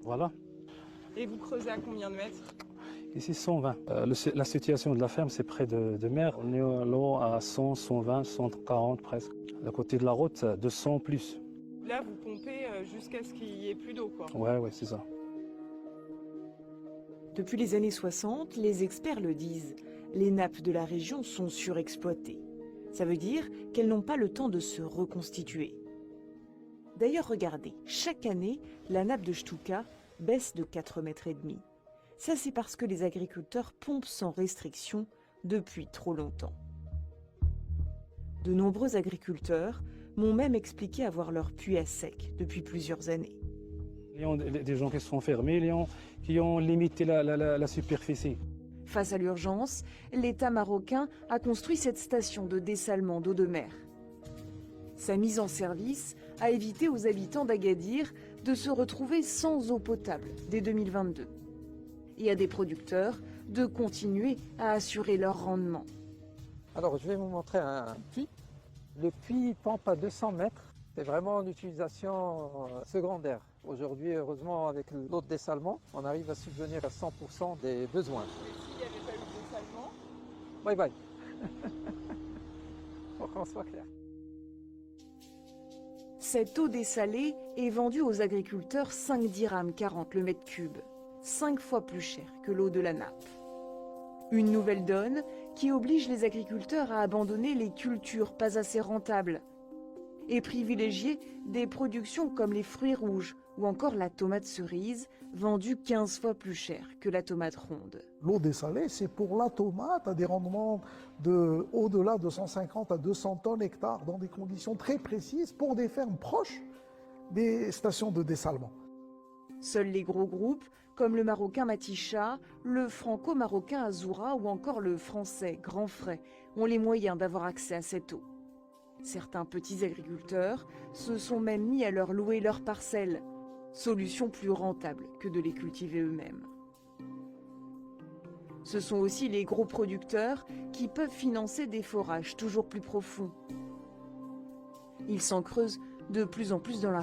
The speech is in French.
Voilà. Et vous creusez à combien de mètres? Ici 120. La situation de la ferme, c'est près de mer. On est à 100, 120, 140 presque. À côté de la route, 200 plus. Là, vous pompez jusqu'à ce qu'il n'y ait plus d'eau, quoi. Ouais, c'est ça. Depuis les années 60, les experts le disent, les nappes de la région sont surexploitées. Ça veut dire qu'elles n'ont pas le temps de se reconstituer. D'ailleurs, regardez, chaque année, la nappe de Stuka baisse de 4,5 mètres. Ça, c'est parce que les agriculteurs pompent sans restriction depuis trop longtemps. De nombreux agriculteurs m'ont même expliqué avoir leur puits à sec depuis plusieurs années. Il y a des gens qui se sont fermés, qui ont limité la superficie. Face à l'urgence, l'État marocain a construit cette station de dessalement d'eau de mer. Sa mise en service a évité aux habitants d'Agadir de se retrouver sans eau potable dès 2022 et à des producteurs de continuer à assurer leur rendement. Alors je vais vous montrer un puits. Le puits pompe à 200 mètres. C'est vraiment une utilisation secondaire. Aujourd'hui, heureusement, avec l'eau de dessalement, on arrive à subvenir à 100% des besoins. Et s'il n'y avait pas eu de dessalement? Bye bye. Pour qu'on soit clair. Cette eau dessalée est vendue aux agriculteurs 5 dirhams 40 le mètre cube, 5 fois plus cher que l'eau de la nappe. Une nouvelle donne qui oblige les agriculteurs à abandonner les cultures pas assez rentables et privilégier des productions comme les fruits rouges ou encore la tomate cerise, vendue 15 fois plus cher que la tomate ronde. L'eau dessalée, c'est pour la tomate à des rendements au-delà de 150 à 200 tonnes hectares dans des conditions très précises pour des fermes proches des stations de dessalement. Seuls les gros groupes, comme le marocain Matisha, le franco-marocain Azoura ou encore le français Grand Frais, ont les moyens d'avoir accès à cette eau. Certains petits agriculteurs se sont même mis à leur louer leurs parcelles, solution plus rentable que de les cultiver eux-mêmes. Ce sont aussi les gros producteurs qui peuvent financer des forages toujours plus profonds. Ils s'en creusent de plus en plus dans la